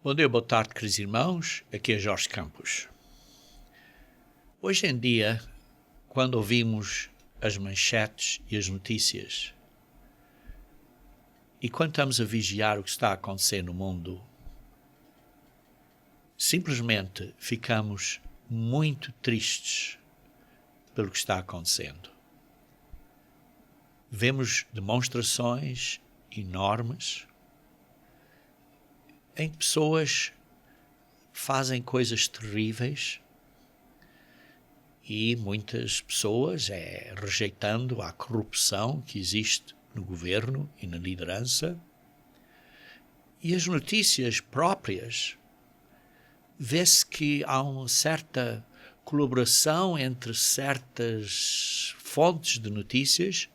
Bom dia, boa tarde, queridos irmãos. Aqui é Jorge Campos. Hoje em dia, quando ouvimos as manchetes e as notícias, e quando estamos a vigiar o que está a acontecer no mundo, simplesmente ficamos muito tristes pelo que está acontecendo. Vemos demonstrações enormes em que pessoas fazem coisas terríveis e muitas pessoas rejeitando a corrupção que existe no governo e na liderança. E as notícias próprias, vê-se que há uma certa colaboração entre certas fontes de notícias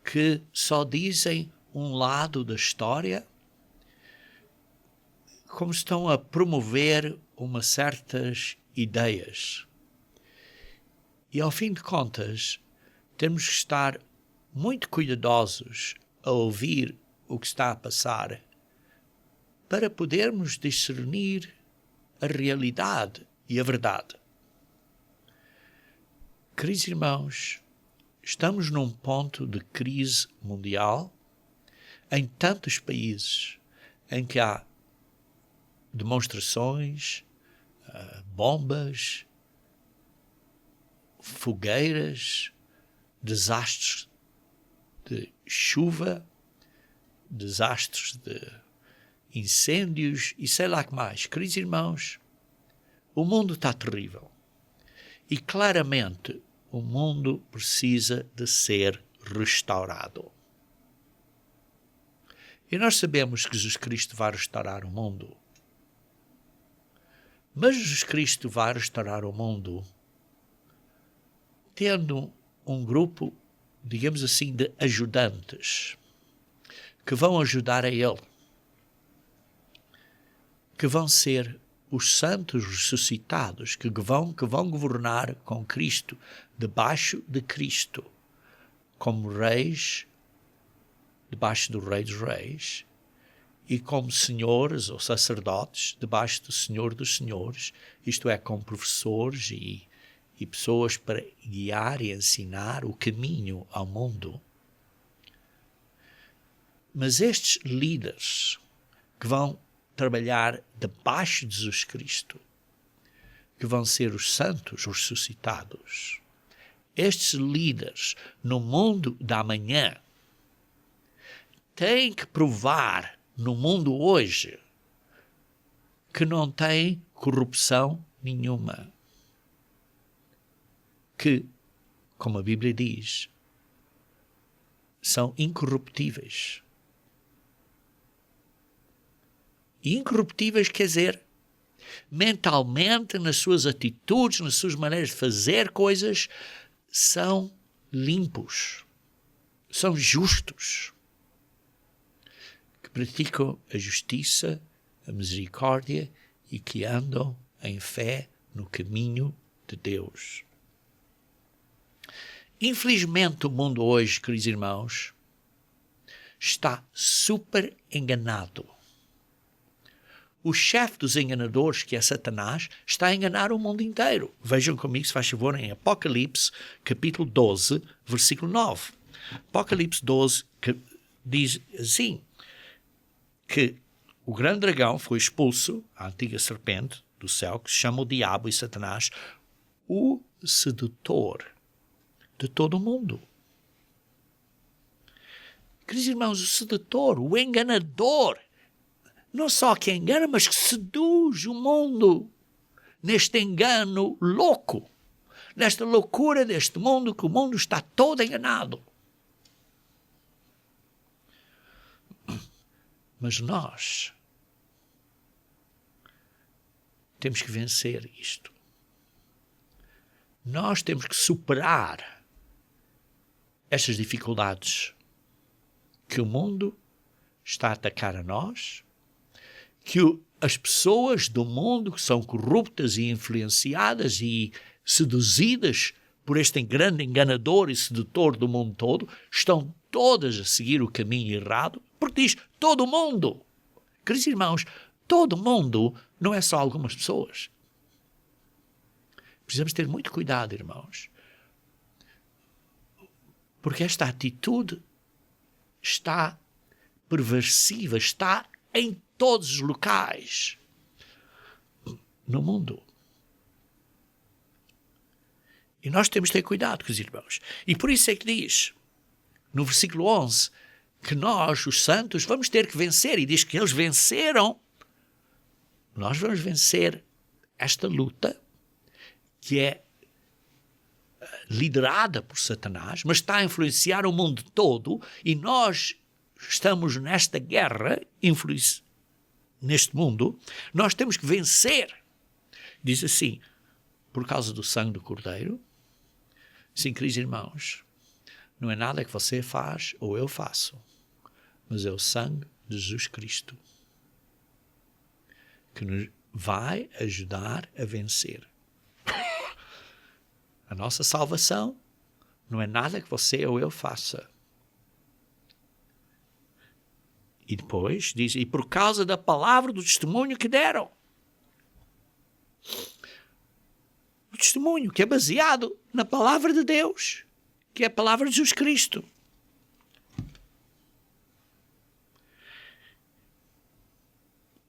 que só dizem um lado da história, como estão a promover umas certas ideias. E ao fim de contas, temos que estar muito cuidadosos a ouvir o que está a passar para podermos discernir a realidade e a verdade. Queridos irmãos, estamos num ponto de crise mundial em tantos países em que há demonstrações, bombas, fogueiras, desastres de chuva, desastres de incêndios e sei lá que mais. Queridos irmãos, o mundo está terrível e claramente o mundo precisa de ser restaurado. E nós sabemos que Jesus Cristo vai restaurar o mundo. Mas Jesus Cristo vai restaurar o mundo tendo um grupo, digamos assim, de ajudantes que vão ajudar a Ele, que vão ser os santos ressuscitados, que vão governar com Cristo, debaixo de Cristo, como reis, debaixo do Rei dos Reis, e como senhores ou sacerdotes debaixo do Senhor dos Senhores, isto é, como professores e pessoas para guiar e ensinar o caminho ao mundo. Mas estes líderes que vão trabalhar debaixo de Jesus Cristo, que vão ser os santos ressuscitados, estes líderes no mundo da manhã têm que provar no mundo hoje que não tem corrupção nenhuma, que, como a Bíblia diz, são incorruptíveis. E incorruptíveis quer dizer, mentalmente, nas suas atitudes, nas suas maneiras de fazer coisas, são limpos, são justos, que praticam a justiça, a misericórdia e que andam em fé no caminho de Deus. Infelizmente, o mundo hoje, queridos irmãos, está super enganado. O chefe dos enganadores, que é Satanás, está a enganar o mundo inteiro. Vejam comigo, se faz favor, em Apocalipse, capítulo 12, versículo 9. Apocalipse 12, que diz assim, que o grande dragão foi expulso, a antiga serpente do céu, que se chama o diabo e Satanás, o sedutor de todo o mundo. Queridos irmãos, o sedutor, o enganador, não só que engana, mas que seduz o mundo neste engano louco, nesta loucura deste mundo, que o mundo está todo enganado. Mas nós temos que vencer isto. Nós temos que superar estas dificuldades que o mundo está a atacar a nós, que as pessoas do mundo que são corruptas e influenciadas e seduzidas por este grande enganador e sedutor do mundo todo, estão todas a seguir o caminho errado, porque diz todo o mundo. Queridos irmãos, todo mundo, não é só algumas pessoas. Precisamos ter muito cuidado, irmãos, porque esta atitude está perversiva, está em todos os locais no mundo. E nós temos de ter cuidado com os irmãos. E por isso é que diz, no versículo 11, que nós, os santos, vamos ter que vencer. E diz que eles venceram. Nós vamos vencer esta luta que é liderada por Satanás, mas está a influenciar o mundo todo, e nós estamos nesta guerra, neste mundo, nós temos que vencer. Diz assim, por causa do sangue do Cordeiro. Sim, queridos irmãos, não é nada que você faz ou eu faço, mas é o sangue de Jesus Cristo que nos vai ajudar a vencer. A nossa salvação não é nada que você ou eu faça. E depois diz, e por causa da palavra do testemunho que deram. O testemunho que é baseado na palavra de Deus, que é a palavra de Jesus Cristo.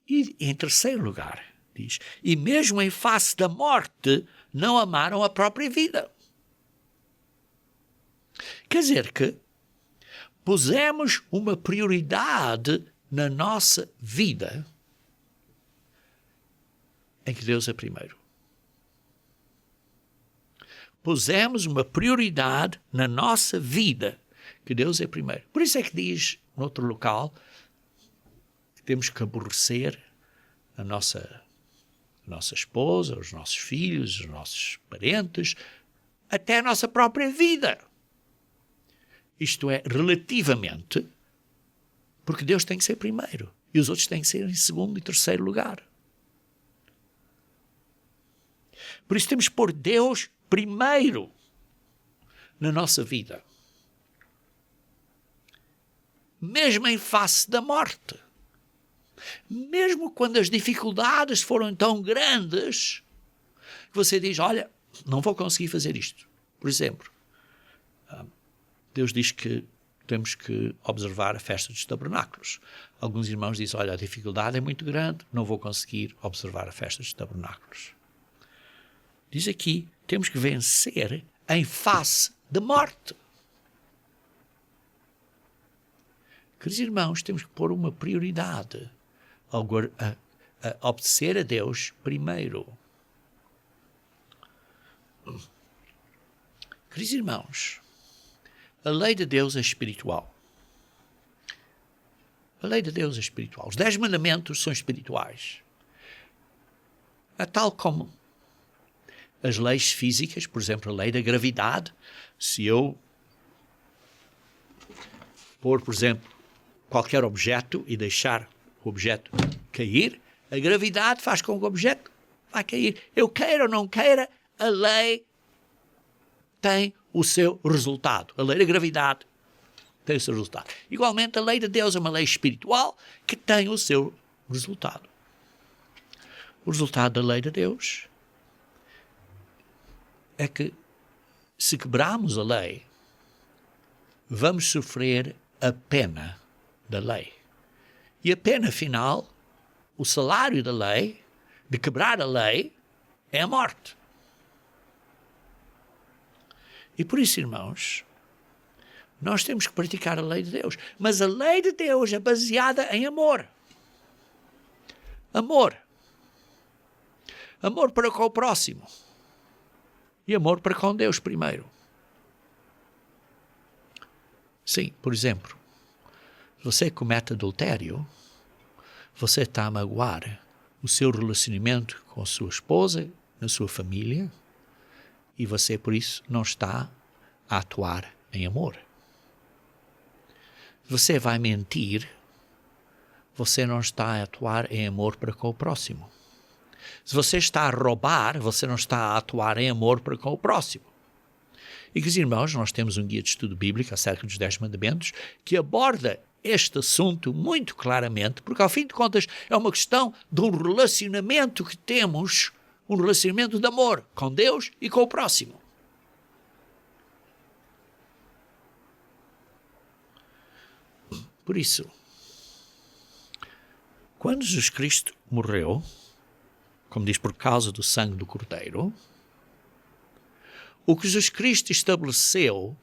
E em terceiro lugar, diz, e mesmo em face da morte, não amaram a própria vida. Quer dizer que pusemos uma prioridade na nossa vida em que Deus é primeiro. Pusemos uma prioridade na nossa vida que Deus é primeiro. Por isso é que diz, no outro local, que temos que aborrecer a nossa esposa, os nossos filhos, os nossos parentes, até a nossa própria vida. Isto é, relativamente, porque Deus tem que ser primeiro e os outros têm que ser em segundo e terceiro lugar. Por isso temos que pôr Deus primeiro na nossa vida. Mesmo em face da morte. Mesmo quando as dificuldades foram tão grandes que você diz, olha, não vou conseguir fazer isto. Por exemplo, Deus diz que temos que observar a festa dos tabernáculos. Alguns irmãos dizem, olha, a dificuldade é muito grande, não vou conseguir observar a festa dos tabernáculos. Diz aqui, temos que vencer em face da morte. Queridos irmãos, temos que pôr uma prioridade a obedecer a Deus primeiro. Queridos irmãos, a lei de Deus é espiritual. A lei de Deus é espiritual. Os 10 mandamentos são espirituais. É tal como as leis físicas, por exemplo, a lei da gravidade. Se eu pôr, por exemplo, qualquer objeto e deixar o objeto cair, a gravidade faz com que o objeto vai cair. Eu queira ou não queira, a lei tem o seu resultado. A lei da gravidade tem o seu resultado. Igualmente, a lei de Deus é uma lei espiritual que tem o seu resultado. O resultado da lei de Deus é que, se quebrarmos a lei, vamos sofrer a pena da lei. E a pena final, o salário da lei, de quebrar a lei, é a morte. E por isso, irmãos, nós temos que praticar a lei de Deus. Mas a lei de Deus é baseada em amor. Amor. Amor para com o próximo. E amor para com Deus primeiro. Sim, por exemplo, você comete adultério, você está a magoar o seu relacionamento com a sua esposa, na sua família, e você, por isso, não está a atuar em amor. Você vai mentir, você não está a atuar em amor para com o próximo. Se você está a roubar, você não está a atuar em amor para com o próximo. E, queridos irmãos, nós temos um guia de estudo bíblico acerca dos 10 mandamentos que aborda este assunto muito claramente, porque ao fim de contas é uma questão de um relacionamento que temos, um relacionamento de amor com Deus e com o próximo. Por isso, quando Jesus Cristo morreu, como diz, por causa do sangue do Cordeiro, o que Jesus Cristo estabeleceu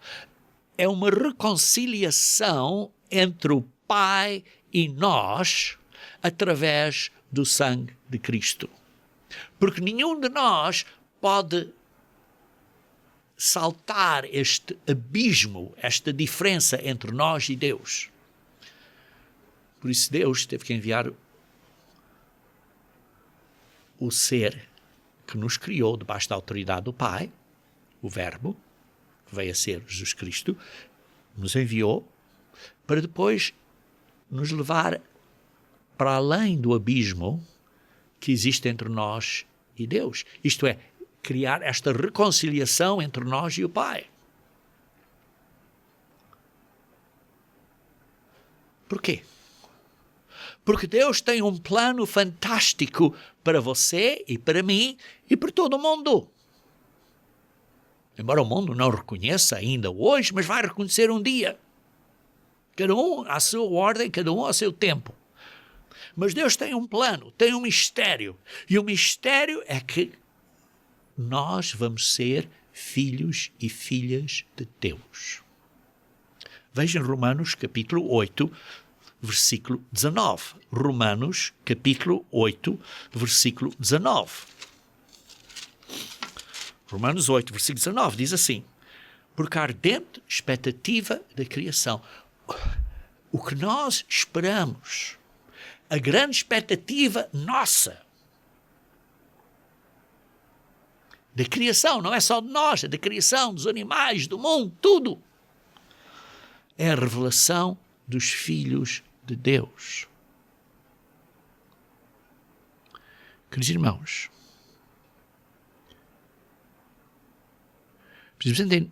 é uma reconciliação entre o Pai e nós através do sangue de Cristo. Porque nenhum de nós pode saltar este abismo, esta diferença entre nós e Deus. Por isso Deus teve que enviar o ser que nos criou debaixo da autoridade do Pai, o Verbo, que veio a ser Jesus Cristo, nos enviou para depois nos levar para além do abismo que existe entre nós e Deus. Isto é, criar esta reconciliação entre nós e o Pai. Por quê? Porque Deus tem um plano fantástico para você e para mim e para todo o mundo. Embora o mundo não reconheça ainda hoje, mas vai reconhecer um dia. Cada um à sua ordem, cada um ao seu tempo. Mas Deus tem um plano, tem um mistério. E o mistério é que nós vamos ser filhos e filhas de Deus. Vejam Romanos capítulo 8, versículo 19. Romanos capítulo 8, versículo 19. Romanos 8, versículo 19, diz assim: porque a ardente expectativa da criação, o que nós esperamos, a grande expectativa nossa, da criação, não é só de nós, é da criação, dos animais, do mundo, tudo, é a revelação dos filhos de Deus. Queridos irmãos,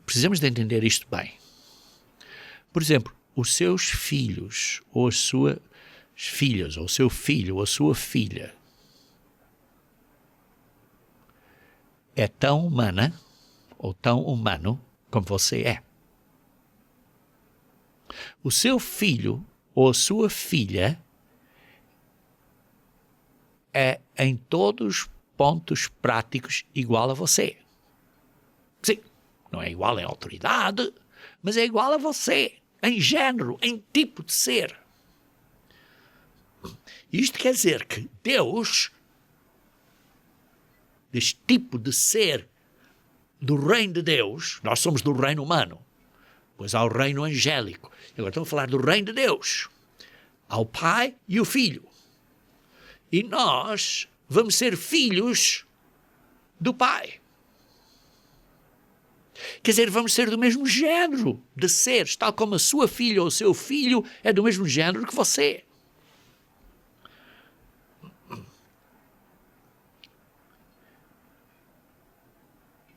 precisamos de entender isto bem. Por exemplo, os seus filhos, ou as suas filhas, ou o seu filho, ou a sua filha, é tão humana, ou tão humano, como você é. O seu filho, ou a sua filha, é em todos os pontos práticos igual a você. Sim. Não é igual em autoridade, mas é igual a você, em género, em tipo de ser. Isto quer dizer que Deus, deste tipo de ser do reino de Deus, nós somos do reino humano, pois há o reino angélico. Agora estamos a falar do reino de Deus. Há o Pai e o Filho. E nós vamos ser filhos do Pai. Quer dizer, vamos ser do mesmo género de seres, tal como a sua filha ou o seu filho é do mesmo género que você.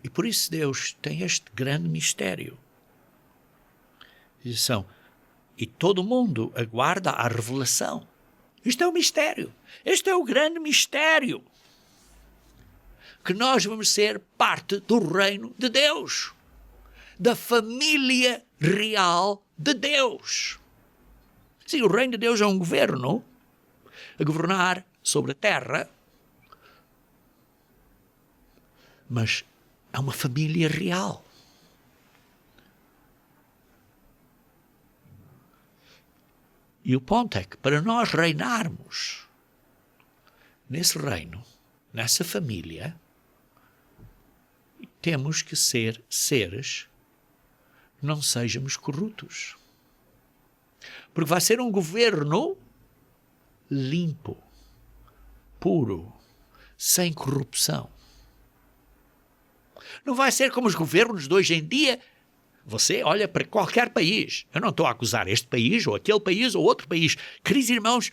E por isso Deus tem este grande mistério. E todo mundo aguarda a revelação. Isto é o mistério. Este é o grande mistério. Que nós vamos ser parte do reino de Deus, da família real de Deus. Sim, o reino de Deus é um governo a governar sobre a terra, mas é uma família real. E o ponto é que para nós reinarmos nesse reino, nessa família, temos que ser seres que não sejamos corruptos. Porque vai ser um governo limpo, puro, sem corrupção. Não vai ser como os governos de hoje em dia. Você olha para qualquer país. Eu não estou a acusar este país, ou aquele país, ou outro país. Queridos irmãos,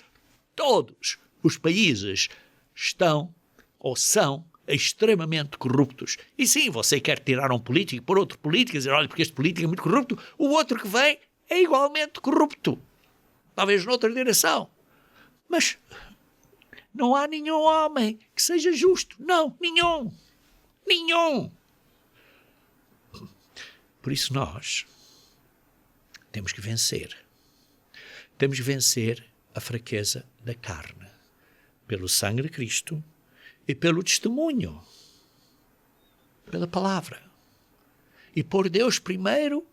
todos os países estão ou são extremamente corruptos. E sim, você quer tirar um político por outro político e dizer, olha, porque este político é muito corrupto, o outro que vem é igualmente corrupto. talvez noutra direção. Mas não há nenhum homem que seja justo. Não, nenhum. Nenhum. Por isso nós temos que vencer. Temos que vencer a fraqueza da carne. Pelo sangue de Cristo e pelo testemunho. Pela palavra. E pôr Deus primeiro,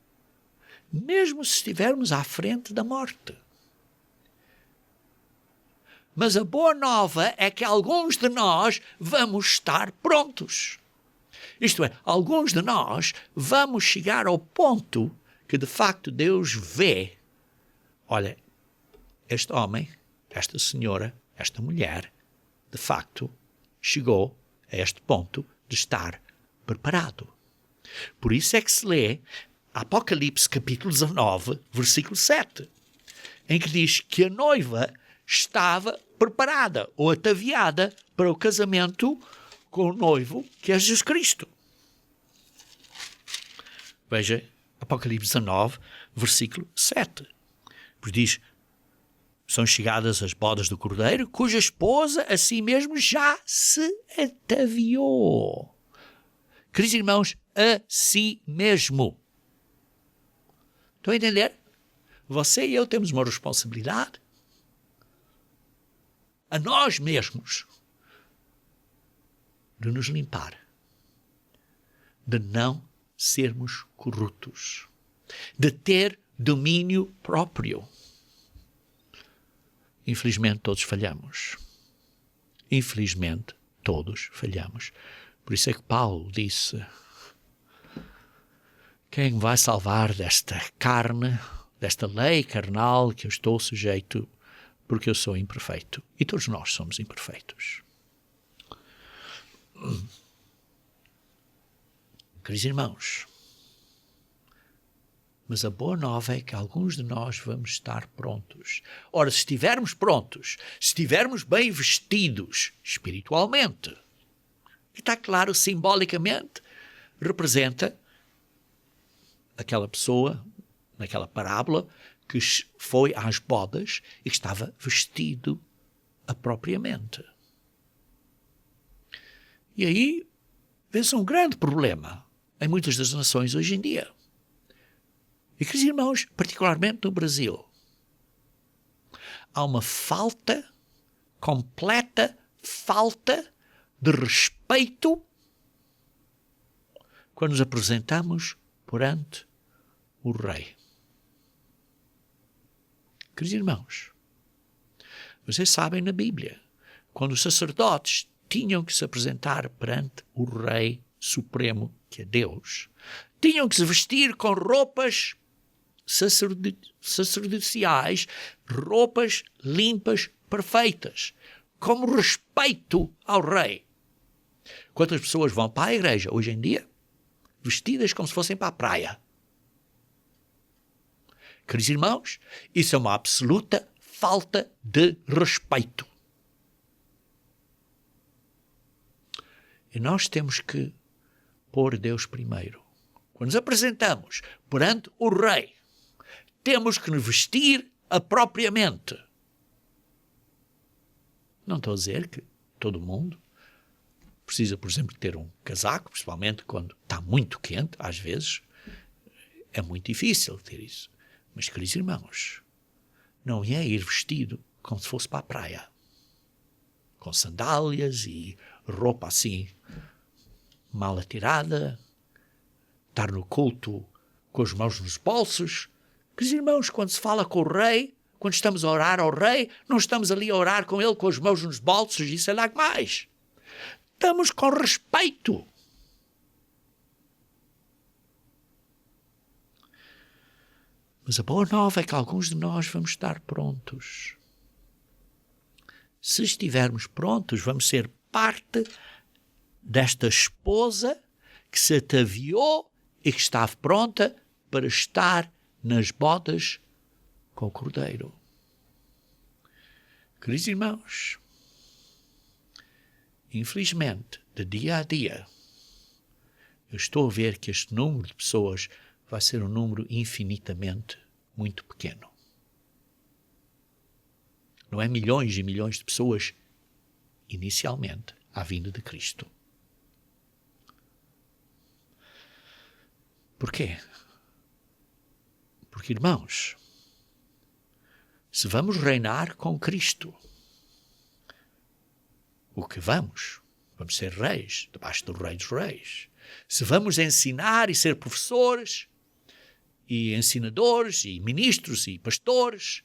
mesmo se estivermos à frente da morte. Mas a boa nova é que alguns de nós vamos estar prontos. Isto é, alguns de nós vamos chegar ao ponto que de facto Deus vê, olha, este homem, esta senhora, esta mulher, de facto, chegou a este ponto de estar preparado. Por isso é que se lê Apocalipse capítulo 19, versículo 7, em que diz que a noiva estava preparada ou ataviada para o casamento com o noivo, que é Jesus Cristo. Veja, Apocalipse 19, versículo 7. Pois diz, são chegadas as bodas do Cordeiro, cuja esposa a si mesmo já se ataviou. Queridos irmãos, a si mesmo. Estão a entender? Você e eu temos uma responsabilidade a nós mesmos de nos limpar, de não sermos corruptos, de ter domínio próprio. Infelizmente todos falhamos. Infelizmente todos falhamos. Por isso é que Paulo disse, quem me vai salvar desta carne, desta lei carnal que eu estou sujeito, porque eu sou imperfeito. E todos nós somos imperfeitos. Queridos irmãos, mas a boa nova é que alguns de nós vamos estar prontos. Ora, se estivermos prontos, se estivermos bem vestidos espiritualmente, e está claro, simbolicamente, representa aquela pessoa, naquela parábola, que foi às bodas e que estava vestido apropriadamente. E aí vê-se um grande problema em muitas das nações hoje em dia. E, queridos irmãos, particularmente no Brasil, há uma completa falta de respeito quando nos apresentamos perante o rei. Queridos irmãos, vocês sabem na Bíblia, quando os sacerdotes tinham que se apresentar perante o Rei Supremo, que é Deus, tinham que se vestir com roupas sacerdociais, roupas limpas, perfeitas, como respeito ao Rei. Quantas pessoas vão para a igreja hoje em dia vestidas como se fossem para a praia? Queridos irmãos, isso é uma absoluta falta de respeito. E nós temos que pôr Deus primeiro. Quando nos apresentamos perante o Rei, temos que nos vestir apropriadamente. Não estou a dizer que todo mundo precisa, por exemplo, ter um casaco, principalmente quando está muito quente, às vezes é muito difícil ter isso. Mas, queridos irmãos, não é ir vestido como se fosse para a praia, com sandálias e roupa assim, mal atirada, estar no culto com as mãos nos bolsos. Queridos irmãos, quando se fala com o Rei, quando estamos a orar ao Rei, não estamos ali a orar com ele com as mãos nos bolsos e sei lá que mais. Estamos com respeito. Mas a boa nova é que alguns de nós vamos estar prontos. Se estivermos prontos, vamos ser parte desta esposa que se ataviou e que estava pronta para estar nas bodas com o Cordeiro. Queridos irmãos, infelizmente, de dia a dia, eu estou a ver que este número de pessoas vai ser um número infinitamente muito pequeno. não é milhões e milhões de pessoas, inicialmente, à vinda de Cristo. Porquê? Porque, irmãos, se vamos reinar com Cristo, o que vamos ser reis, debaixo do Rei dos Reis. Se vamos ensinar e ser professores, e ensinadores, e ministros, e pastores,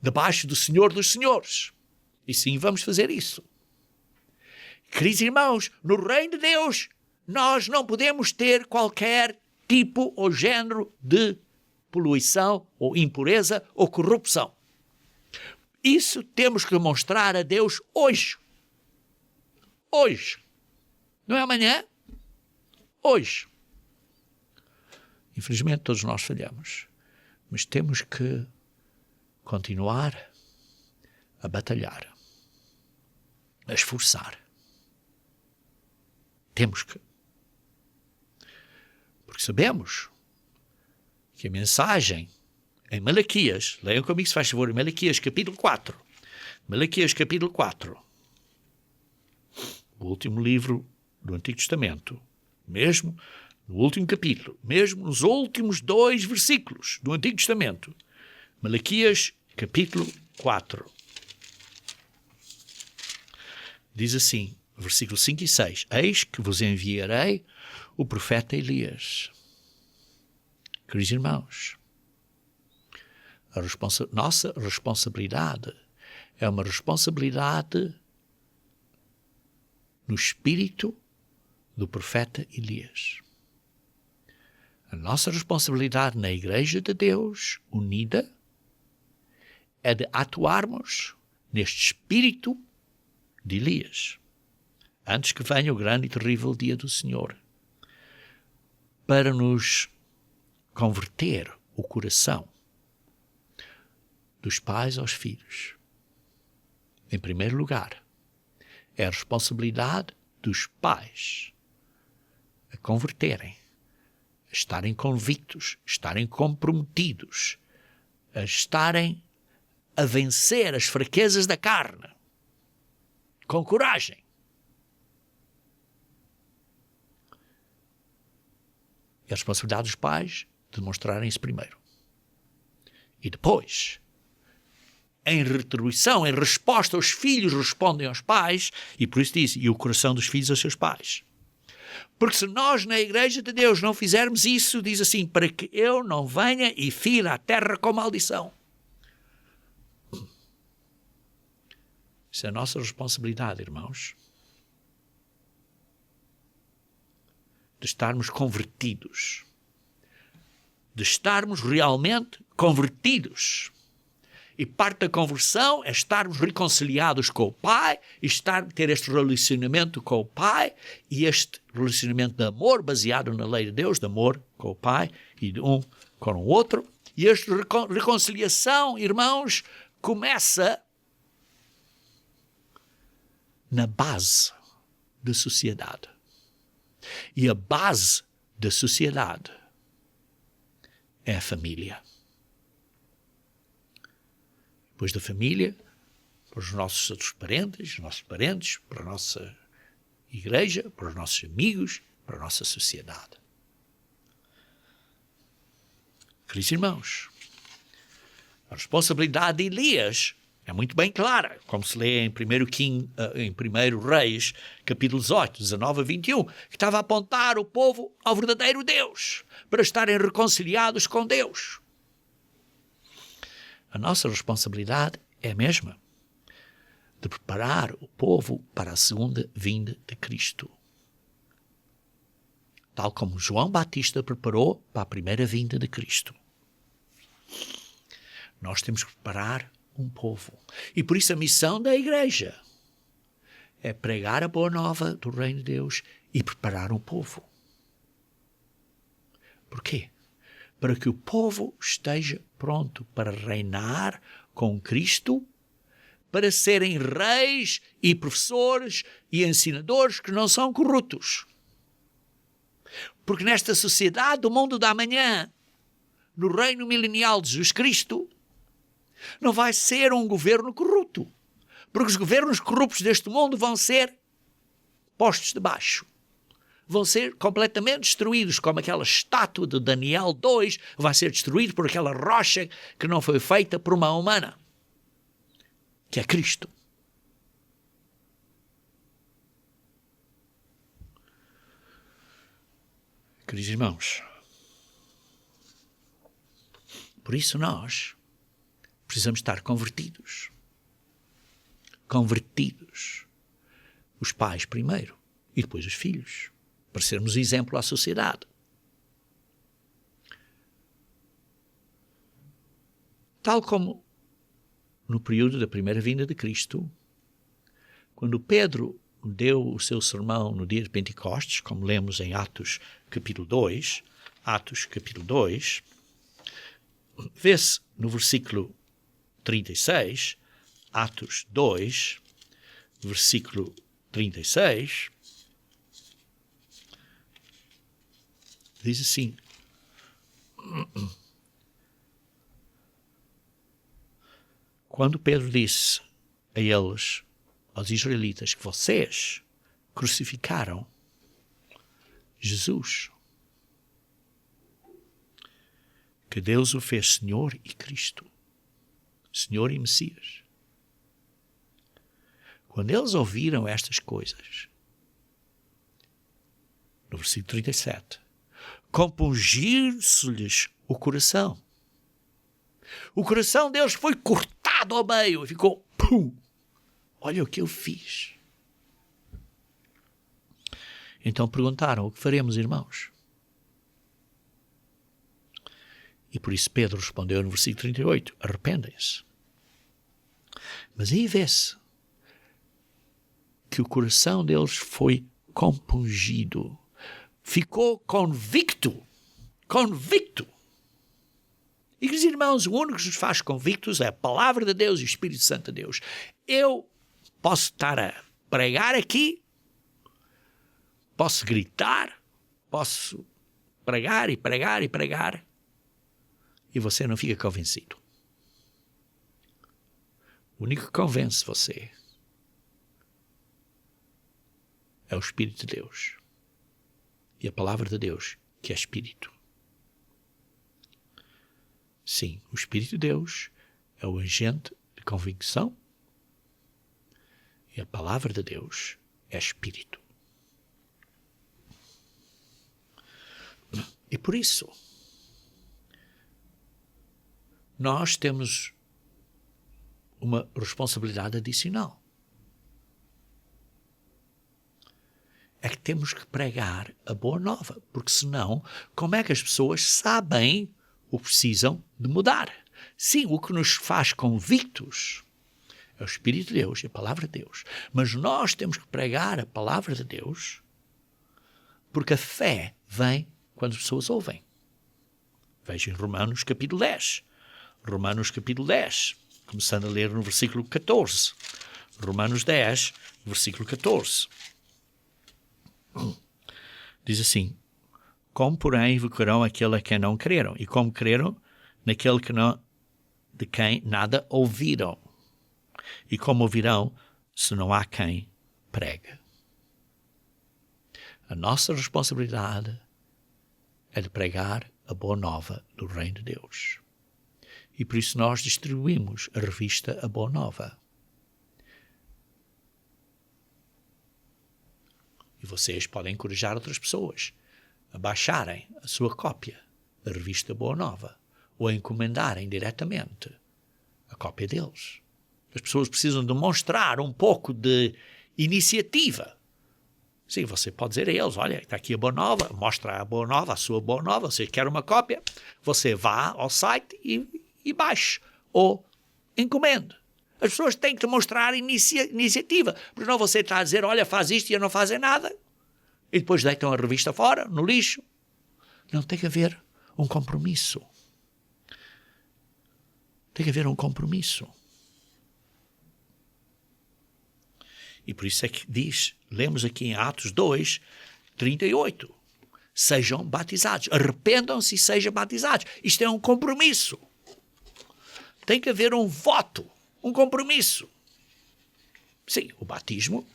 debaixo do Senhor dos Senhores. E sim, vamos fazer isso. Queridos irmãos, no reino de Deus, nós não podemos ter qualquer tipo ou género de poluição, ou impureza, ou corrupção. Isso temos que demonstrar a Deus hoje. Hoje. Não é amanhã? Hoje. Infelizmente todos nós falhamos. Mas temos que continuar a batalhar. A esforçar. Temos que. Porque sabemos que a mensagem em Malaquias, leiam comigo se faz favor, em Malaquias capítulo 4. Malaquias capítulo 4. O último livro do Antigo Testamento. Mesmo no último capítulo, mesmo nos últimos 2 versículos do Antigo Testamento. Malaquias capítulo 4. Diz assim, versículos 5 e 6. Eis que vos enviarei o profeta Elias. Queridos irmãos, nossa responsabilidade é uma responsabilidade no espírito do profeta Elias. A nossa responsabilidade na Igreja de Deus unida é de atuarmos neste espírito de Elias, antes que venha o grande e terrível dia do Senhor, para nos converter o coração dos pais aos filhos. Em primeiro lugar, é a responsabilidade dos pais a converterem, a estarem convictos, a estarem comprometidos, a estarem a vencer as fraquezas da carne, com coragem. É a responsabilidade dos pais de demonstrarem isso primeiro. E depois, em retribuição, em resposta, os filhos respondem aos pais, e por isso diz, e o coração dos filhos aos seus pais. Porque se nós na Igreja de Deus não fizermos isso, diz assim, para que eu não venha e fira a terra com maldição. Isso é a nossa responsabilidade, irmãos. De estarmos convertidos. De estarmos realmente convertidos. E parte da conversão é estarmos reconciliados com o Pai, e ter este relacionamento com o Pai, e este relacionamento de amor baseado na lei de Deus, de amor com o Pai e de um com o outro. E esta reconciliação, irmãos, começa na base da sociedade. E a base da sociedade é a família. Depois da família, para os nossos outros parentes, para a nossa igreja, para os nossos amigos, para a nossa sociedade. Queridos irmãos, a responsabilidade de Elias é muito bem clara, como se lê em 1 Reis, capítulo 18, 19 a 21, que estava a apontar o povo ao verdadeiro Deus, para estarem reconciliados com Deus. A nossa responsabilidade é a mesma, de preparar o povo para a segunda vinda de Cristo. Tal como João Batista preparou para a primeira vinda de Cristo. Nós temos que preparar um povo. E por isso a missão da Igreja é pregar a boa nova do Reino de Deus e preparar um povo. Porquê? Para que o povo esteja pronto para reinar com Cristo, para serem reis e professores e ensinadores que não são corruptos. Porque nesta sociedade do mundo da manhã, no reino milenial de Jesus Cristo, Não vai ser um governo corrupto, porque os governos corruptos deste mundo vão ser postos de baixo. Vão ser completamente destruídos, como aquela estátua de Daniel 2 vai ser destruída por aquela rocha que não foi feita por uma humana, que é Cristo. Queridos irmãos, por isso nós precisamos estar convertidos. Convertidos. Os pais primeiro e depois os filhos, para sermos exemplo à sociedade. Tal como no período da primeira vinda de Cristo, quando Pedro deu o seu sermão no dia de Pentecostes, como lemos em Atos capítulo 2, vê-se no versículo 36, Atos 2, versículo 36, diz assim: quando Pedro disse a eles, aos israelitas, que vocês crucificaram Jesus, que Deus o fez Senhor e Cristo, Senhor e Messias. Quando eles ouviram estas coisas, no versículo 37, compungiu-se-lhes o coração. O coração deles foi cortado ao meio e ficou, pum, olha o que eu fiz. Então perguntaram, o que faremos, irmãos? E por isso Pedro respondeu no versículo 38, arrependem-se. Mas aí vê-se que o coração deles foi compungido, ficou convicto. E, queridos irmãos, o único que nos faz convictos é a palavra de Deus e o Espírito Santo de Deus. Eu posso estar a pregar aqui, posso gritar, posso pregar, e você não fica convencido. O único que convence você é o Espírito de Deus e a palavra de Deus, que é Espírito. Sim, o Espírito de Deus é o agente de convicção e a palavra de Deus é Espírito. E por isso, nós temos uma responsabilidade adicional. É que temos que pregar a boa nova, porque senão, como é que as pessoas sabem o que precisam de mudar? Sim, o que nos faz convictos é o Espírito de Deus e a palavra de Deus. Mas nós temos que pregar a palavra de Deus, porque a fé vem quando as pessoas ouvem. Veja em Romanos capítulo 10. Romanos capítulo 10, começando a ler no versículo 14. Romanos 10, versículo 14. Diz assim: como, porém, invocarão aquele a quem não creram? E como creram naquele de quem nada ouviram? E como ouvirão se não há quem pregue? A nossa responsabilidade é de pregar a boa nova do Reino de Deus. E por isso nós distribuímos a revista A Boa Nova. E vocês podem encorajar outras pessoas a baixarem a sua cópia da revista Boa Nova ou a encomendarem diretamente a cópia deles. As pessoas precisam demonstrar um pouco de iniciativa. Sim, você pode dizer a eles, olha, está aqui a Boa Nova, mostra a Boa Nova, a sua Boa Nova, você quer uma cópia, você vá ao site e baixe ou encomende. As pessoas têm que demonstrar iniciativa, porque não você está a dizer, olha, faz isto e não fazem nada, e depois deitam a revista fora, no lixo. Não, tem que haver um compromisso. Tem que haver um compromisso. E por isso é que diz, lemos aqui em Atos 2, 38, sejam batizados, arrependam-se e sejam batizados. Isto é um compromisso. tem que haver um voto, um compromisso. Sim, o batismo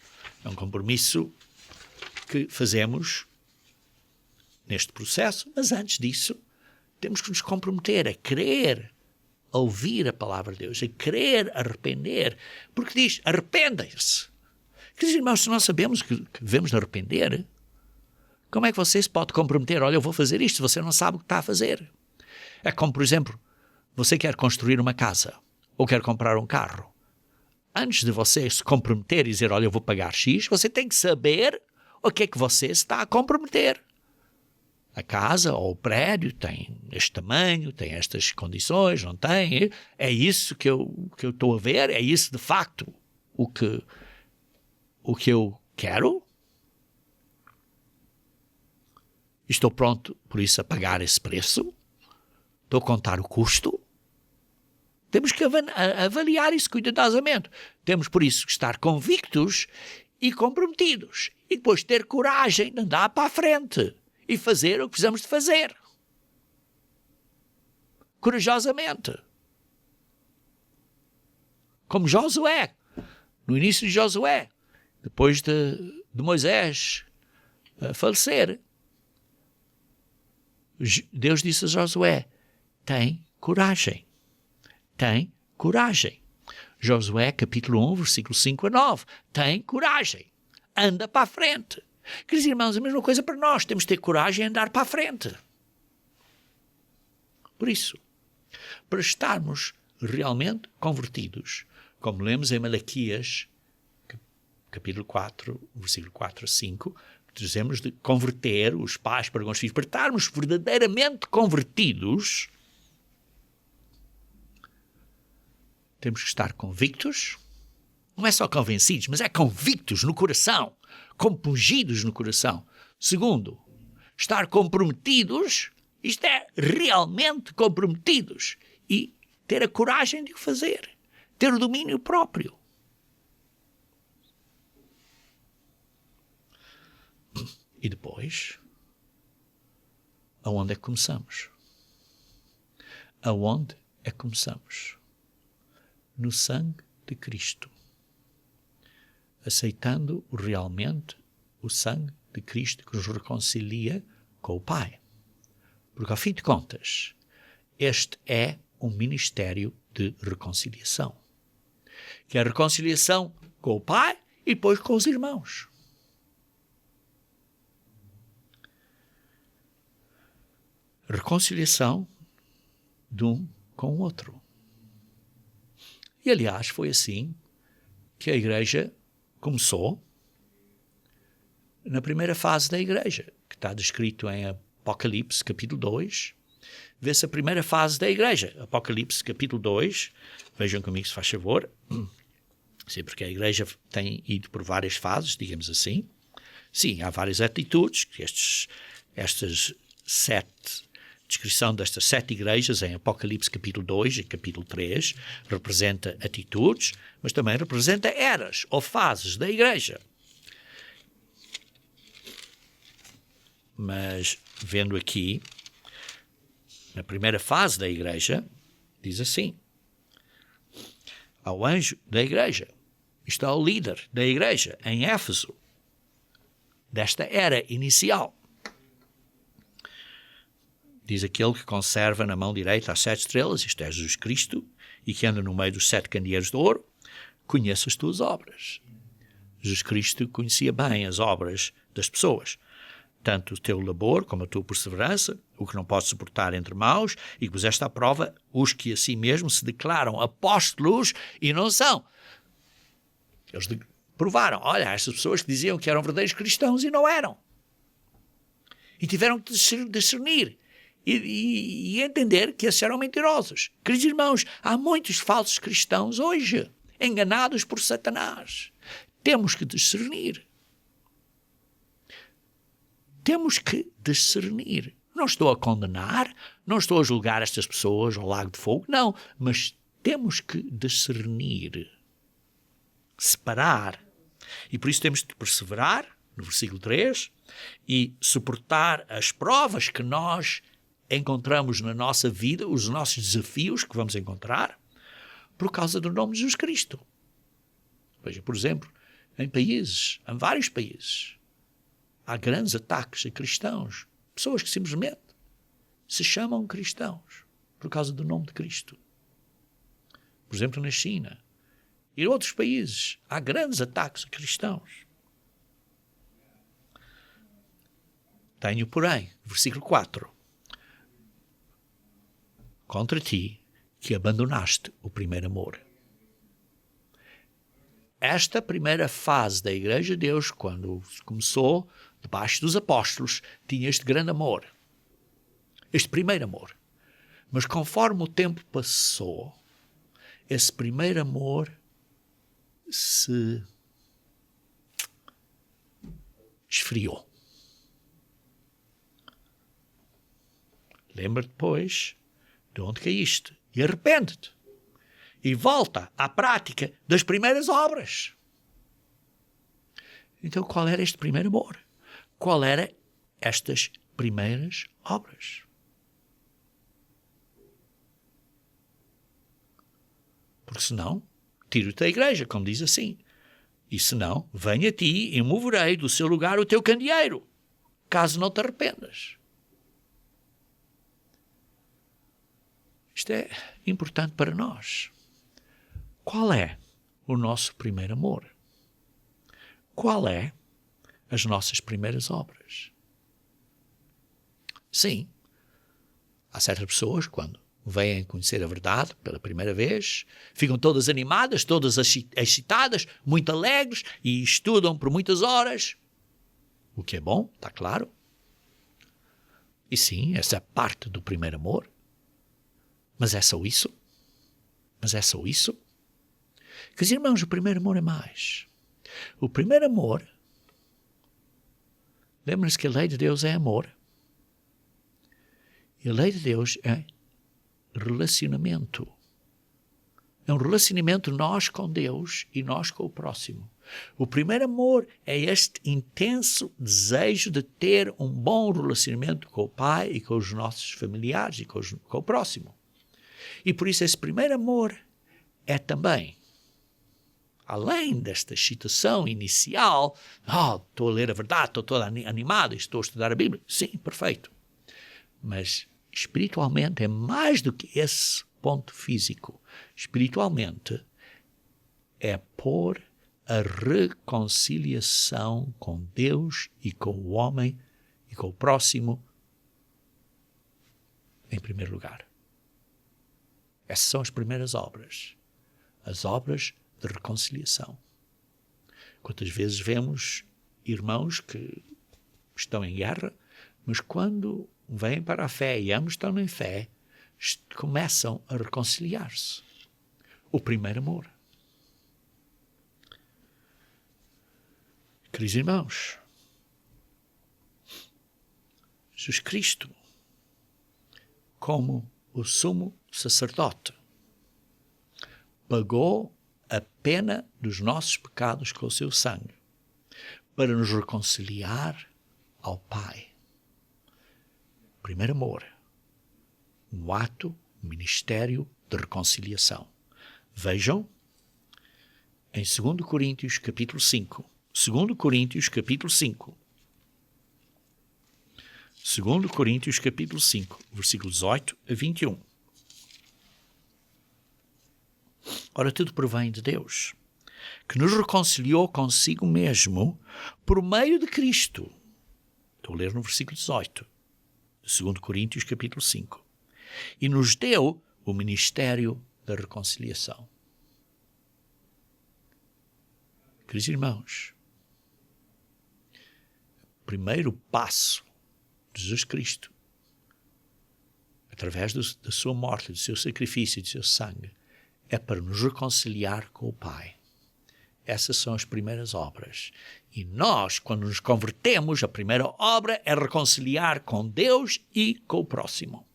é um compromisso que fazemos neste processo, mas antes disso temos que nos comprometer a querer ouvir a palavra de Deus, a querer arrepender, porque diz, arrependem-se. Queridos irmãos, se nós sabemos que devemos arrepender, como é que você se pode comprometer? Olha, eu vou fazer isto, você não sabe o que está a fazer. É como, por exemplo, você quer construir uma casa ou quer comprar um carro. Antes de você se comprometer e dizer, olha, eu vou pagar X, você tem que saber o que é que você está a comprometer. A casa ou o prédio tem este tamanho, tem estas condições, não tem? É isso que eu estou a ver? É isso, de facto, o que eu quero? Estou pronto, por isso, a pagar esse preço? Estou a contar o custo? Temos que avaliar isso cuidadosamente. Temos, por isso, que estar convictos e comprometidos. E depois ter coragem de andar para a frente e fazer o que precisamos de fazer. Corajosamente. Como Josué. No início de Josué. Depois de Moisés falecer. Deus disse a Josué, tem coragem. Tem coragem. Josué, capítulo 1, versículo 5 a 9. Tem coragem. Anda para a frente. Queridos irmãos, a mesma coisa para nós. Temos de ter coragem e andar para a frente. Por isso, para estarmos realmente convertidos, como lemos em Malaquias, capítulo 4, versículo 4 a 5, dizemos de converter os pais para com os filhos, para estarmos verdadeiramente convertidos, temos que estar convictos, não é só convencidos, mas é convictos no coração, compungidos no coração. Segundo, estar comprometidos, isto é, realmente comprometidos, e ter a coragem de o fazer, ter o domínio próprio. E depois, aonde é que começamos? Aonde é que começamos? No sangue de Cristo. Aceitando realmente o sangue de Cristo que nos reconcilia com o Pai. Porque, ao fim de contas, este é um ministério de reconciliação. Que é a reconciliação com o Pai e depois com os irmãos. Reconciliação de um com o outro. E, aliás, foi assim que a Igreja começou na primeira fase da Igreja, que está descrito em Apocalipse, capítulo 2. Vê-se a primeira fase da Igreja. Apocalipse, capítulo 2. Vejam comigo, se faz favor. Sim, porque a Igreja tem ido por várias fases, digamos assim. Sim, há várias atitudes, que descrição destas 7 igrejas em Apocalipse capítulo 2 e capítulo 3 representa atitudes, mas também representa eras ou fases da igreja. Mas, vendo aqui, na primeira fase da igreja, diz assim, ao anjo da igreja, está o líder da igreja em Éfeso, desta era inicial. Diz aquele que conserva na mão direita as 7 estrelas, isto é Jesus Cristo, e que anda no meio dos 7 candeeiros de ouro, conhece as tuas obras. Jesus Cristo conhecia bem as obras das pessoas, tanto o teu labor como a tua perseverança, o que não podes suportar entre maus, e que puseste à prova os que a si mesmo se declaram apóstolos e não são. Eles provaram, olha, estas pessoas que diziam que eram verdadeiros cristãos e não eram. E tiveram que discernir. E entender que esses eram mentirosos. Queridos irmãos, há muitos falsos cristãos hoje, enganados por Satanás. Temos que discernir. Temos que discernir. Não estou a condenar, não estou a julgar estas pessoas ao lago de fogo, não, mas temos que discernir, separar. E por isso temos de perseverar, no versículo 3, e suportar as provas que nós encontramos na nossa vida, os nossos desafios que vamos encontrar, por causa do nome de Jesus Cristo. Veja, por exemplo, em vários países, há grandes ataques a cristãos, pessoas que simplesmente se chamam cristãos por causa do nome de Cristo. Por exemplo, na China e em outros países, há grandes ataques a cristãos. Tenho, porém, versículo 4, contra ti que abandonaste o primeiro amor. Esta primeira fase da Igreja de Deus, quando começou, debaixo dos apóstolos, tinha este grande amor, este primeiro amor. Mas conforme o tempo passou, esse primeiro amor se esfriou. Lembra-te, pois, de onde caíste e arrepende-te e volta à prática das primeiras obras. Então, qual era este primeiro amor? Qual era estas primeiras obras? Porque senão, tiro-te da igreja, como diz assim. E senão, venha a ti e moverei do seu lugar o teu candeeiro, caso não te arrependas. Isto é importante para nós. Qual é o nosso primeiro amor? Qual é as nossas primeiras obras? Sim, há certas pessoas, quando vêm conhecer a verdade pela primeira vez, ficam todas animadas, todas excitadas, muito alegres e estudam por muitas horas, o que é bom, está claro. E sim, essa é parte do primeiro amor. Mas é só isso? Mas é só isso? Queridos irmãos, o primeiro amor é mais. O primeiro amor, lembrem-se que a lei de Deus é amor. E a lei de Deus é relacionamento. É um relacionamento nós com Deus e nós com o próximo. O primeiro amor é este intenso desejo de ter um bom relacionamento com o Pai e com os nossos familiares e com o próximo. E por isso esse primeiro amor é também, além desta excitação inicial, estou a ler a verdade, estou todo animado, estou a estudar a Bíblia. Sim, perfeito. Mas espiritualmente é mais do que esse ponto físico. Espiritualmente é pôr a reconciliação com Deus e com o homem e com o próximo em primeiro lugar. Essas são as primeiras obras. As obras de reconciliação. Quantas vezes vemos irmãos que estão em guerra, mas quando vêm para a fé e ambos estão em fé, começam a reconciliar-se. O primeiro amor. Queridos irmãos, Jesus Cristo, como o sumo sacerdote, pagou a pena dos nossos pecados com o seu sangue para nos reconciliar ao Pai. Primeiro amor, um ato, um ministério de reconciliação. Vejam em 2 Coríntios capítulo 5. 2 Coríntios capítulo 5. 2 Coríntios capítulo 5, versículo 18 a 21. Ora, tudo provém de Deus, que nos reconciliou consigo mesmo por meio de Cristo. Estou a ler no versículo 18, de 2 Coríntios capítulo 5. E nos deu o ministério da reconciliação. Queridos irmãos, o primeiro passo de Jesus Cristo, através da sua morte, do seu sacrifício e do seu sangue, é para nos reconciliar com o Pai. Essas são as primeiras obras. E nós, quando nos convertemos, a primeira obra é reconciliar com Deus e com o próximo.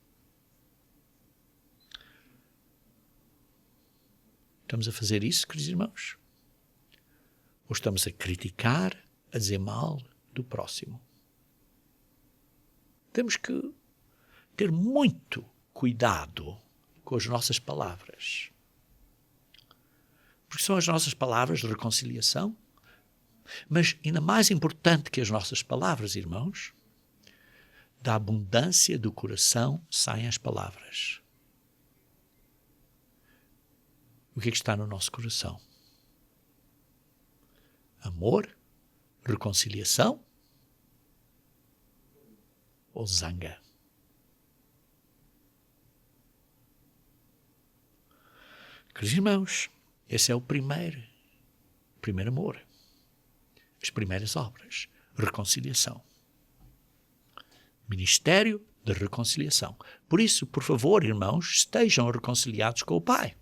Estamos a fazer isso, queridos irmãos? Ou estamos a criticar, a dizer mal do próximo? Temos que ter muito cuidado com as nossas palavras. porque são as nossas palavras de reconciliação. Mas ainda mais importante que as nossas palavras, irmãos, da abundância do coração saem as palavras. O que é que está no nosso coração? Amor? Reconciliação? Ou zanga? Queridos irmãos, esse é o primeiro amor. As primeiras obras. Reconciliação. Ministério de reconciliação. Por isso, por favor, irmãos, estejam reconciliados com o Pai.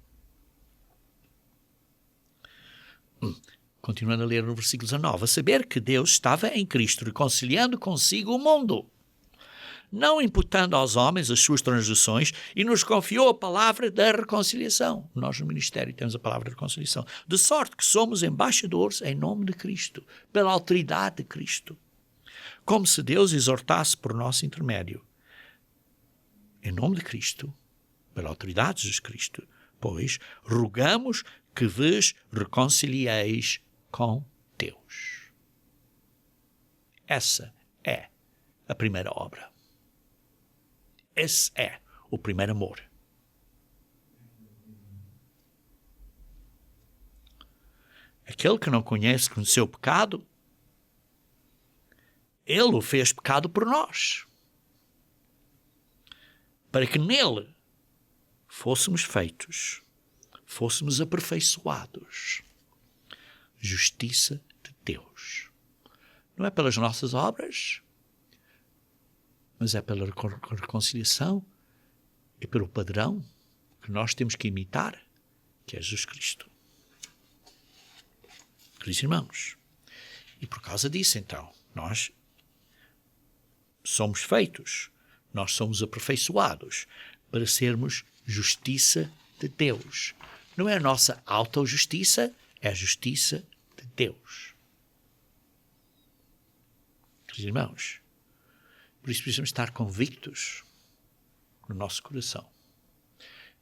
Continuando a ler no versículo 19. A saber que Deus estava em Cristo reconciliando consigo o mundo, não imputando aos homens as suas transgressões, e nos confiou a palavra da reconciliação. Nós no ministério temos a palavra da reconciliação. De sorte que somos embaixadores em nome de Cristo, pela autoridade de Cristo, como se Deus exortasse por nosso intermédio. Em nome de Cristo, pela autoridade de Jesus Cristo, pois rogamos que vos reconcilieis com Deus. Essa é a primeira obra. Esse é o primeiro amor. Aquele que não conhece o seu pecado, ele o fez pecado por nós, para que nele fôssemos feitos, fôssemos aperfeiçoados. Justiça de Deus. Não é pelas nossas obras, mas é pela reconciliação e pelo padrão que nós temos que imitar, que é Jesus Cristo. Queridos irmãos, e por causa disso, então, nós somos feitos, nós somos aperfeiçoados para sermos justiça de Deus. Não é a nossa autojustiça, é a justiça de Deus. Queridos irmãos, por isso precisamos estar convictos no nosso coração.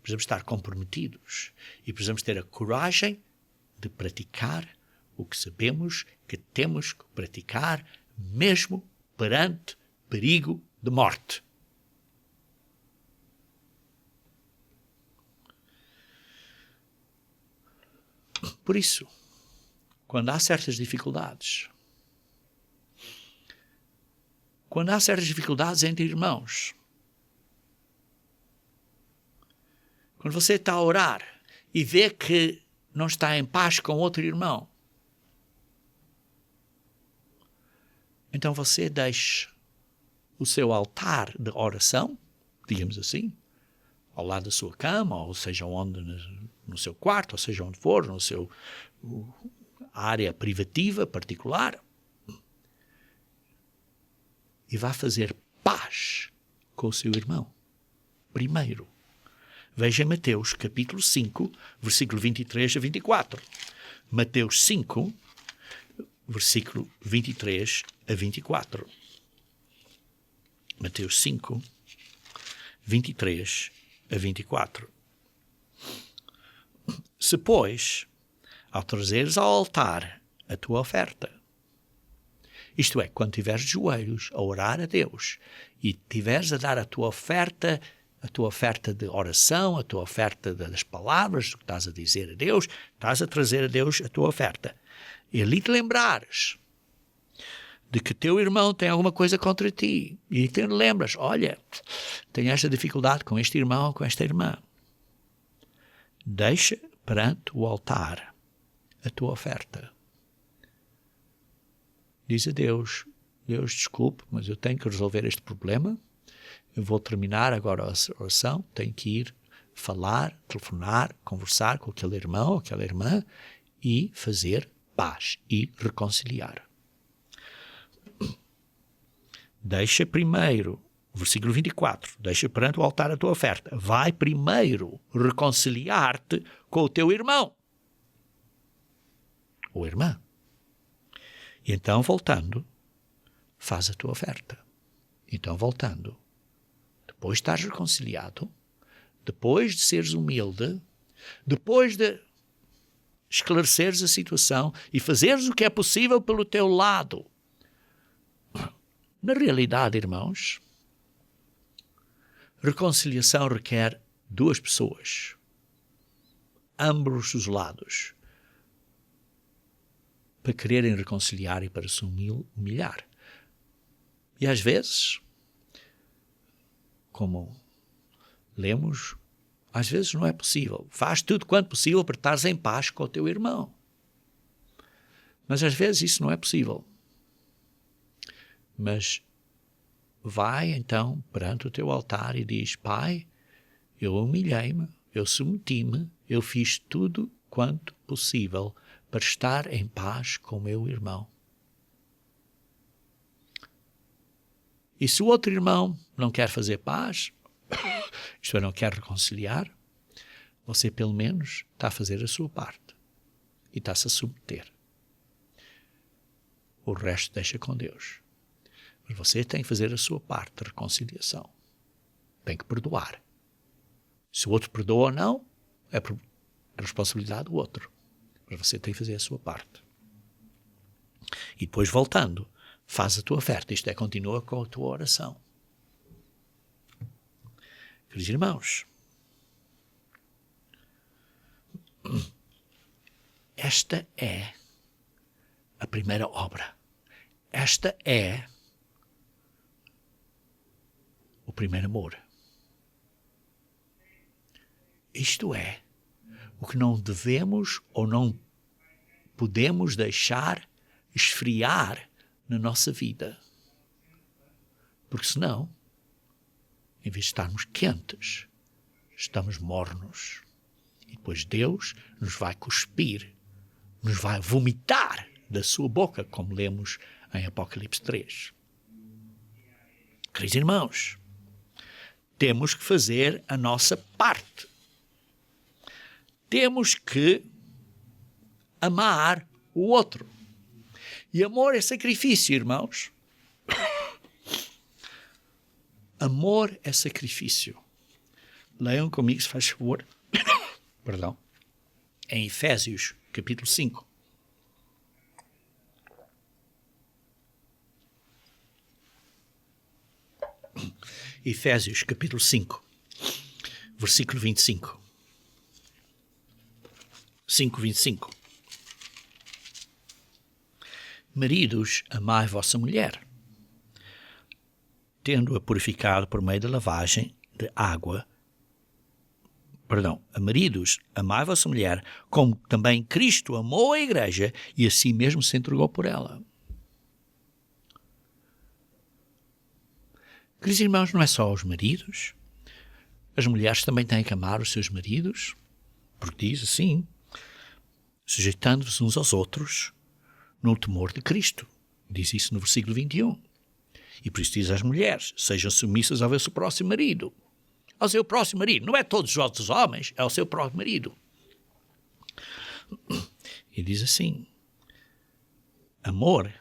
Precisamos estar comprometidos e precisamos ter a coragem de praticar o que sabemos que temos que praticar, mesmo perante perigo de morte. Por isso, quando há certas dificuldades entre irmãos, quando você está a orar e vê que não está em paz com outro irmão, então você deixa o seu altar de oração, digamos assim, ao lado da sua cama, ou seja onde, no seu quarto, ou seja onde for, no seu área privativa particular, e vá fazer paz com o seu irmão. Primeiro, veja Mateus capítulo 5, versículo 23 a 24. Mateus 5, versículo 23 a 24. Mateus 5, 23 a 24. Se, pois, ao trazeres ao altar a tua oferta, isto é, quando tiveres de joelhos a orar a Deus e tiveres a dar a tua oferta de oração, a tua oferta das palavras, do que estás a dizer a Deus, estás a trazer a Deus a tua oferta. E ali te lembrares de que teu irmão tem alguma coisa contra ti, e te lembras, olha, tenho esta dificuldade com este irmão ou com esta irmã. Deixa perante o altar a tua oferta. Diz a Deus, Deus, desculpe, mas eu tenho que resolver este problema, eu vou terminar agora a oração, tenho que ir falar, telefonar, conversar com aquele irmão ou aquela irmã e fazer paz e reconciliar. Deixa primeiro, versículo 24, deixa perante o altar a tua oferta. Vai primeiro reconciliar-te com o teu irmão ou irmã. E então, voltando, faz a tua oferta. Então, voltando, depois de estás reconciliado, depois de seres humilde, depois de esclareceres a situação e fazeres o que é possível pelo teu lado. Na realidade, irmãos, reconciliação requer duas pessoas, ambos os lados, para quererem reconciliar e para se humilhar. E às vezes, como lemos, às vezes não é possível. Faz tudo quanto possível para estares em paz com o teu irmão. Mas às vezes isso não é possível. Mas vai então perante o teu altar e diz: Pai, eu humilhei-me, eu submeti-me, eu fiz tudo quanto possível para estar em paz com o meu irmão. E se o outro irmão não quer fazer paz, isto é, não quer reconciliar, você pelo menos está a fazer a sua parte e está-se a submeter. O resto deixa com Deus. Mas você tem que fazer a sua parte de reconciliação. Tem que perdoar. Se o outro perdoa ou não, é a responsabilidade do outro. Mas você tem que fazer a sua parte. E depois, voltando, faz a tua oferta. Isto é, continua com a tua oração. Queridos irmãos, esta é a primeira obra. Esta é o primeiro amor. Isto é o que não devemos ou não podemos deixar esfriar na nossa vida. Porque senão, em vez de estarmos quentes, estamos mornos. E depois Deus nos vai cuspir, nos vai vomitar da sua boca, como lemos em Apocalipse 3. Queridos irmãos, temos que fazer a nossa parte. Temos que amar o outro. E amor é sacrifício, irmãos. Amor é sacrifício. Leiam comigo, se faz favor. Perdão. Em Efésios, capítulo 5. Efésios, capítulo 5, versículo 25. 5:25. Maridos, amai vossa mulher, tendo-a purificado por meio da lavagem de água. Maridos, amai vossa mulher, como também Cristo amou a igreja e a si mesmo se entregou por ela. Queridos irmãos, não é só os maridos. As mulheres também têm que amar os seus maridos, porque diz assim: sujeitando-vos uns aos outros no temor de Cristo. Diz isso no versículo 21. E por isso diz às mulheres: sejam submissas ao seu próximo marido. Ao seu próximo marido. Não é todos os outros homens, é ao seu próprio marido. E diz assim: amor,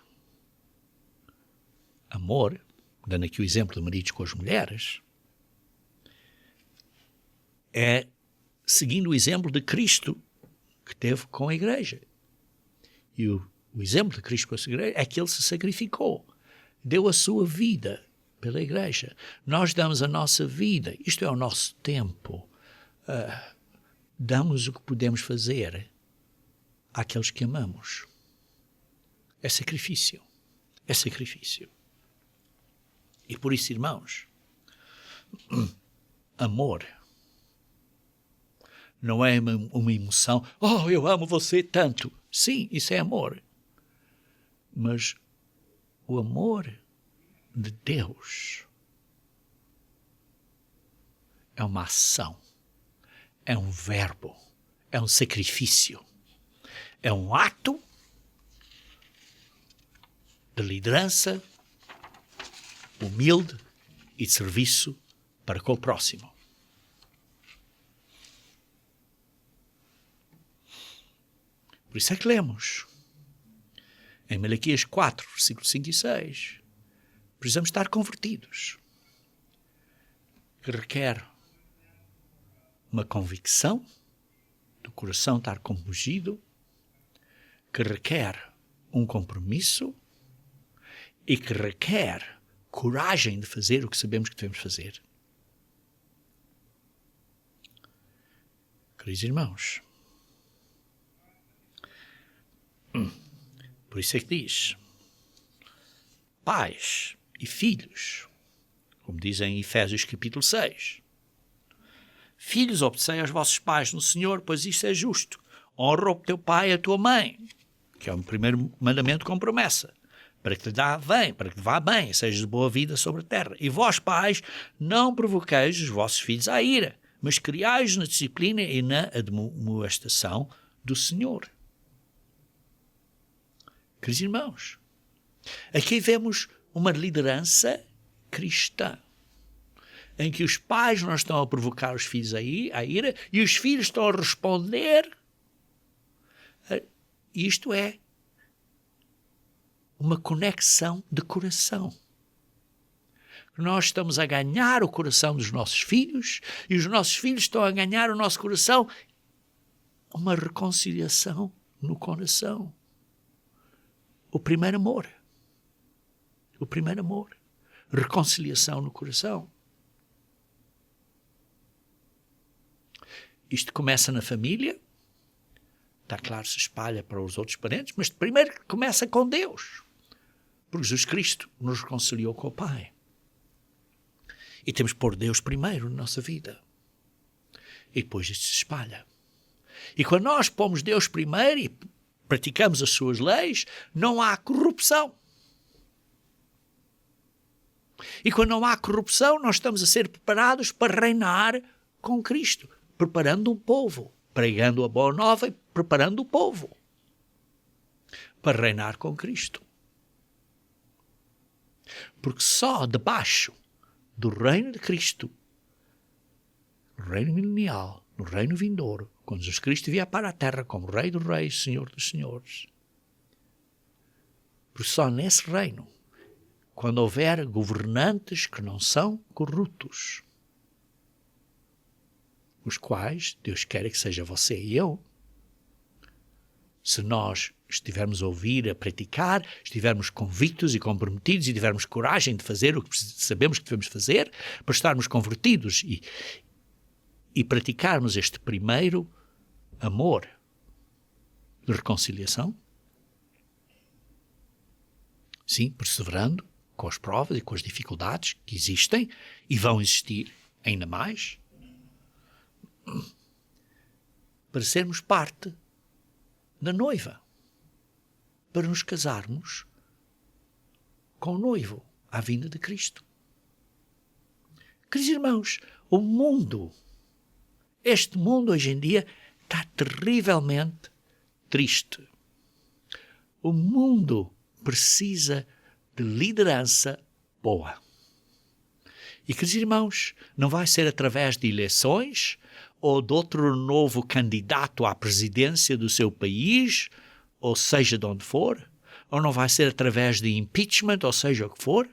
dando aqui o exemplo de maridos com as mulheres, é seguindo o exemplo de Cristo que teve com a igreja. E o exemplo de Cristo com a igreja é que ele se sacrificou, deu a sua vida pela igreja. Nós damos a nossa vida, isto é o nosso tempo, damos o que podemos fazer àqueles que amamos. É sacrifício. É sacrifício. E por isso, irmãos, amor não é uma emoção. Oh, eu amo você tanto. Sim, isso é amor. Mas o amor de Deus é uma ação, é um verbo, é um sacrifício, é um ato de liderança humilde e de serviço para com o próximo. Por isso é que lemos em Malaquias 4, versículos 5 e 6. Precisamos estar convertidos, que requer uma convicção do coração estar comovido que requer um compromisso e que requer coragem de fazer o que sabemos que devemos fazer. Queridos irmãos, por isso é que diz, pais e filhos, como diz em Efésios capítulo 6, filhos, obedecei aos vossos pais no Senhor, pois isto é justo. Honra o teu pai e a tua mãe, que é o primeiro mandamento com promessa, para que te vá bem, sejas de boa vida sobre a terra. E vós, pais, não provoqueis os vossos filhos à ira, mas criai-os na disciplina e na admoestação do Senhor. Queridos irmãos, aqui vemos uma liderança cristã, em que os pais não estão a provocar os filhos à ira e os filhos estão a responder. Isto é uma conexão de coração. Nós estamos a ganhar o coração dos nossos filhos e os nossos filhos estão a ganhar o nosso coração. Uma reconciliação no coração. O primeiro amor. O primeiro amor. Reconciliação no coração. Isto começa na família. Está claro, se espalha para os outros parentes, mas primeiro começa com Deus. Porque Jesus Cristo nos reconciliou com o Pai. E temos que pôr Deus primeiro na nossa vida. E depois isto se espalha. E quando nós pomos Deus primeiro e praticamos as suas leis, não há corrupção. E quando não há corrupção, nós estamos a ser preparados para reinar com Cristo, preparando um povo, pregando a boa nova e preparando o povo para reinar com Cristo. Porque só debaixo do reino de Cristo, no reino milenial, no reino vindouro, quando Jesus Cristo vier para a terra como Rei dos Reis, Senhor dos Senhores, porque só nesse reino, quando houver governantes que não são corruptos, os quais Deus quer que seja você e eu, se nós estivermos a ouvir, a praticar, estivermos convictos e comprometidos e tivermos coragem de fazer o que sabemos que devemos fazer, para estarmos convertidos e praticarmos este primeiro amor de reconciliação, sim, perseverando com as provas e com as dificuldades que existem e vão existir ainda mais, para sermos parte da noiva, para nos casarmos com o noivo à vinda de Cristo. Queridos irmãos, o mundo, este mundo hoje em dia está terrivelmente triste. O mundo precisa de liderança boa. E, queridos irmãos, não vai ser através de eleições ou de outro novo candidato à presidência do seu país, ou seja de onde for, ou não vai ser através de impeachment, ou seja o que for.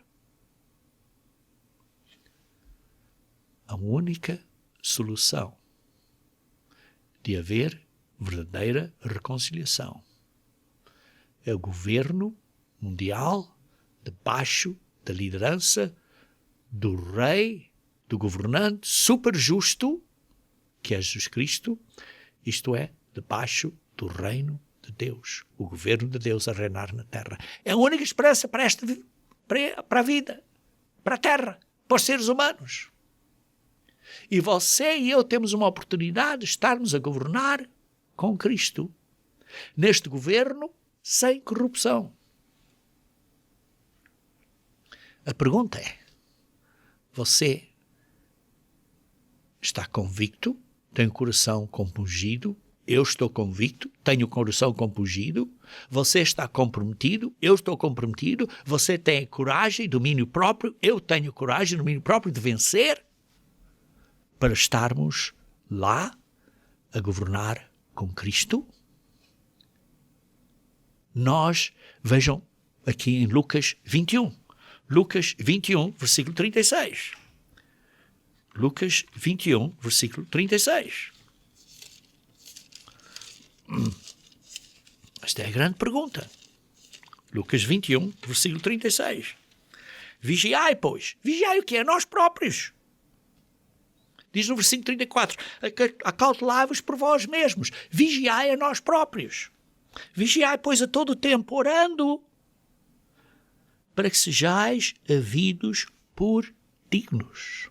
A única solução de haver verdadeira reconciliação é o governo mundial debaixo da liderança do rei, do governante super justo, que é Jesus Cristo, isto é, debaixo do reino de Deus, o governo de Deus a reinar na terra. É a única esperança para a vida, para a terra, para os seres humanos. E você e eu temos uma oportunidade de estarmos a governar com Cristo, neste governo sem corrupção. A pergunta é, você está convicto? Tem o coração compungido? Eu estou convicto, tenho o coração compungido. Você está comprometido? Eu estou comprometido. Você tem coragem, domínio próprio? Eu tenho coragem, domínio próprio de vencer? Para estarmos lá a governar com Cristo? Nós, vejam aqui em Lucas 21. Lucas 21, versículo 36. Lucas 21, versículo 36. Esta é a grande pergunta. Lucas 21, versículo 36. Vigiai, pois. Vigiai o que é? Nós próprios. Diz no versículo 34. Acautelai-vos por vós mesmos. Vigiai a nós próprios. Vigiai, pois, a todo o tempo, orando, para que sejais havidos por dignos.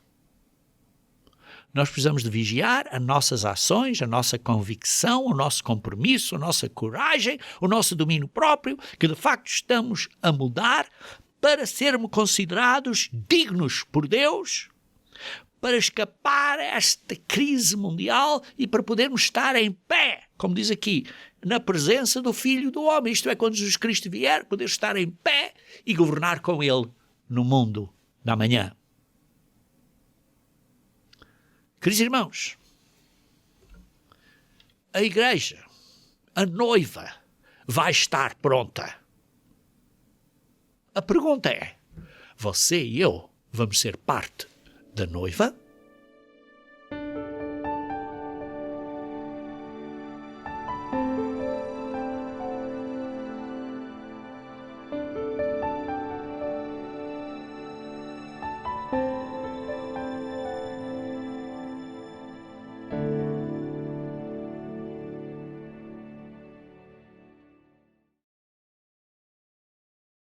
Nós precisamos de vigiar as nossas ações, a nossa convicção, o nosso compromisso, a nossa coragem, o nosso domínio próprio, que de facto estamos a mudar para sermos considerados dignos por Deus, para escapar a esta crise mundial e para podermos estar em pé, como diz aqui, na presença do Filho do Homem. Isto é, quando Jesus Cristo vier, poder estar em pé e governar com Ele no mundo da manhã. Queridos irmãos, a igreja, a noiva, vai estar pronta. A pergunta é, você e eu vamos ser parte da noiva?